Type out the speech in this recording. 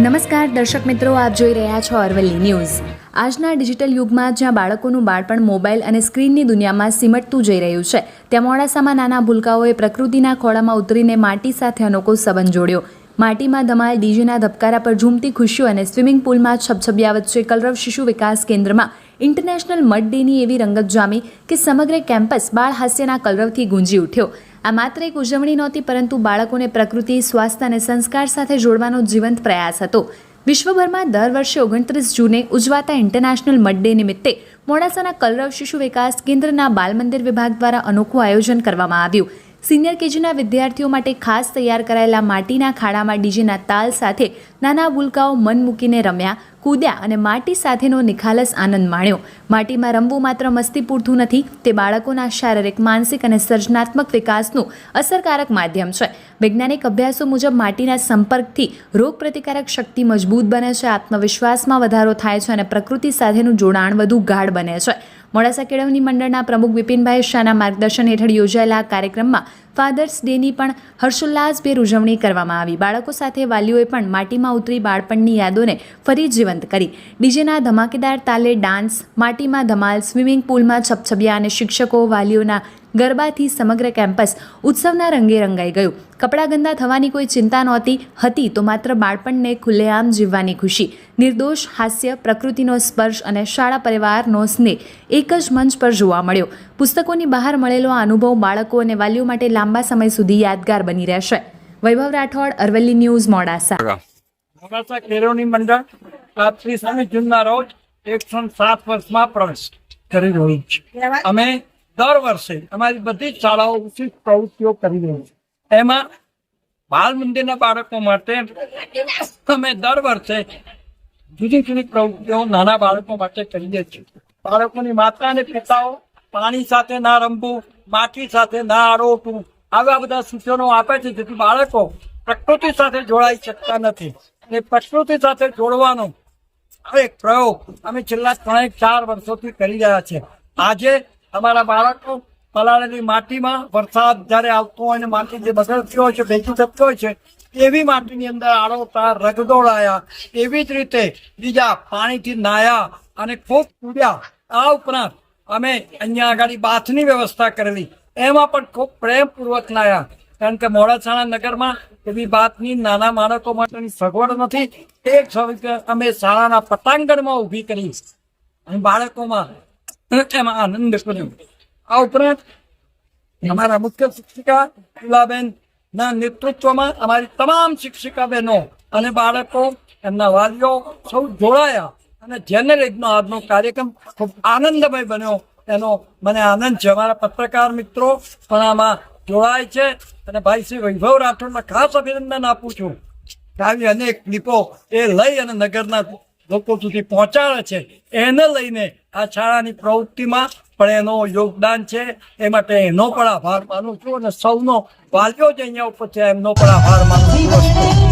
નમસ્કાર દર્શક મિત્રો, આપ જોઈ રહ્યા છો અરવલ્લી ન્યૂઝ। આજના ડિજિટલ યુગમાં જ્યાં બાળકોનું બાળપણ મોબાઈલ અને સ્ક્રીનની દુનિયામાં સિમટતું જઈ રહ્યું છે, ત્યાં મોડાસામાં નાના ભૂલકાઓએ પ્રકૃતિના ખોળામાં ઉતરીને માટી સાથે અનોખો સંબંધ જોડ્યો। માટીમાં ધમાલ, ડીજેના ધબકારા પર ઝૂમતી ખુશીઓ અને સ્વિમિંગ પૂલમાં છબછબિયા વચ્ચે કલરવ શિશુ વિકાસ કેન્દ્રમાં ઇન્ટરનેશનલ મડ ડેની એવી રંગત જામી કે સમગ્ર કેમ્પસ બાળ હાસ્યના કલરવથી ગુંજી ઉઠ્યો। આ માત્ર એક ઉજવણી નહોતી, પરંતુ બાળકોને પ્રકૃતિ, સ્વાસ્થ્ય અને સંસ્કાર સાથે જોડવાનો જીવંત પ્રયાસ હતો। વિશ્વભરમાં દર વર્ષે 29 જૂને ઉજવાતા ઇન્ટરનેશનલ મડ ડે નિમિત્તે મોડાસાના કલરવ શિશુ વિકાસ કેન્દ્રના બાલ મંદિર વિભાગ દ્વારા અનોખું આયોજન કરવામાં આવ્યું। સિનિયર કેજીના વિદ્યાર્થીઓ માટે ખાસ તૈયાર કરાયેલા માટીના ખાડામાં ડીજેના તાલ સાથે નાના ભૂલકાઓ મન મૂકીને રમ્યા, કૂદ્યા અને માટી સાથેનો નિખાલસ આનંદ માણ્યો। માટીમાં રમવું માત્ર મસ્તી પૂરતું નથી, તે બાળકોના શારીરિક, માનસિક અને સર્જનાત્મક વિકાસનું અસરકારક માધ્યમ છે। વૈજ્ઞાનિક અભ્યાસો મુજબ માટીના સંપર્કથી રોગપ્રતિકારક શક્તિ મજબૂત બને છે, આત્મવિશ્વાસમાં વધારો થાય છે અને પ્રકૃતિ સાથેનું જોડાણ વધુ ગાઢ બને છે। મોડાસા કેળવણી મંડળના પ્રમુખ વિપિનભાઈ શાહના માર્ગદર્શન હેઠળ યોજાયેલા આ કાર્યક્રમમાં ફાધર્સ ડેની પણ હર્ષોલ્લાસભેર ઉજવણી કરવામાં આવી। બાળકો સાથે વાલીઓએ પણ માટીમાં ઉતરી બાળપણની યાદોને ફરી જીવંત કરી। ડીજેના ધમાકેદાર તાલે ડાન્સ, માટીમાં ધમાલ, સ્વિમિંગ પૂલમાં છબછબિયા અને શિક્ષકો, વાલીઓના ગરબાથી સમગ્ર કેમ્પસ ઉત્સવના રંગે રંગાઈ ગયું। કપડાં ગંદા થવાની કોઈ ચિંતા નહોતી, હતી તો માત્ર બાળપણને ખુલ્લેઆમ જીવવાની ખુશી। નિર્દોષ હાસ્ય, પ્રકૃતિનો સ્પર્શ અને શાળા પરિવારનો સ્નેહ એક જ મંચ પર જોવા મળ્યો। પુસ્તકોની બહાર મળેલો આ અનુભવ બાળકો અને વાલીઓ માટે લાંબા સમય સુધી યાદગાર બની રહેશે। વૈભવ રાઠોડ, અરવલ્લી ન્યૂઝ, મોડાસા। મોડાસા કેળવણી મંડળ 30 જૂનના રોજ 107 વર્ષમાં પ્રવેશ કરી રહ્યું છે। અમે દર વર્ષે અમારી બધી જ શાળાઓ વિશિષ્ટ પ્રવૃત્તિઓ કરી રહી છે। એમાં બાલ મંદિરના બાળકો માટે અમે દર વર્ષે જુદી જુદી પ્રવૃત્તિઓ નાના બાળકો માટે કરીએ છીએ। બાળકોની માતા અને પિતાઓ પાણી સાથે ના રમવું, માટી સાથે ના આરોપવું, આવા બધા સૂચનો આપે છે, જેથી બાળકો પ્રકૃતિ સાથે જોડાઈ શકતા નથી। એ પ્રકૃતિ સાથે જોડવાનો એક પ્રયોગ અમે છેલ્લા 3-4 વર્ષોથી કરી રહ્યા છીએ। આજે અમારા બાળકો પલાળેલી માટીમાં વરસાદ જ્યારે આવતો હોય ને માટી જે બગડતી હોય છે, ભેગી થતી હોય છે, એવી માટીની અંદર આડોતા રગદોળાયા, એવી જ રીતે બીજા પાણીથી નાયા અને ખૂબ કૂદ્યા। આ ઉપરાંત અમે અહીંયા આગળ બાથની વ્યવસ્થા કરેલી, એમાં પણ ખૂબ પ્રેમપૂર્વક નાયા, કારણ કે મોડાસાના નગરમાં એવી બાથની નાના બાળકો માટેની સગવડ નથી। એક સમય અમે શાળાના પટાંગણમાં ઊભી કરી અને બાળકોમાં એમાં આનંદ કર્યો। આ ઉપરાંત અમારા મુખ્ય શિક્ષિકા ફુલાબેન ના નેતૃત્વમાં અમારી તમામ શિક્ષિકા બહેનો અને બાળકો, એમના વાલીઓ સૌ જોડાયા અને જેનરેટનો આજનો કાર્યક્રમ ખૂબ આનંદમય બન્યો, એનો મને આનંદ છે। અમારા પત્રકાર મિત્રો પણ આમાં જોડાય છે અને ભાઈ શ્રી વૈભવ રાઠોડને ખાસ અભિનંદન આપું છું કે આવી અનેક ક્લિપો એ લઈ અને નગરના લોકો સુધી પહોંચાડે છે। એને લઈને આ શાળાની પ્રવૃત્તિમાં પણ એનો યોગદાન છે, એ માટે એનો પણ આભાર માનું છું અને સૌનો વાલીઓ જે અહીંયા ઉપર છે એમનો પણ આભાર માનું છું।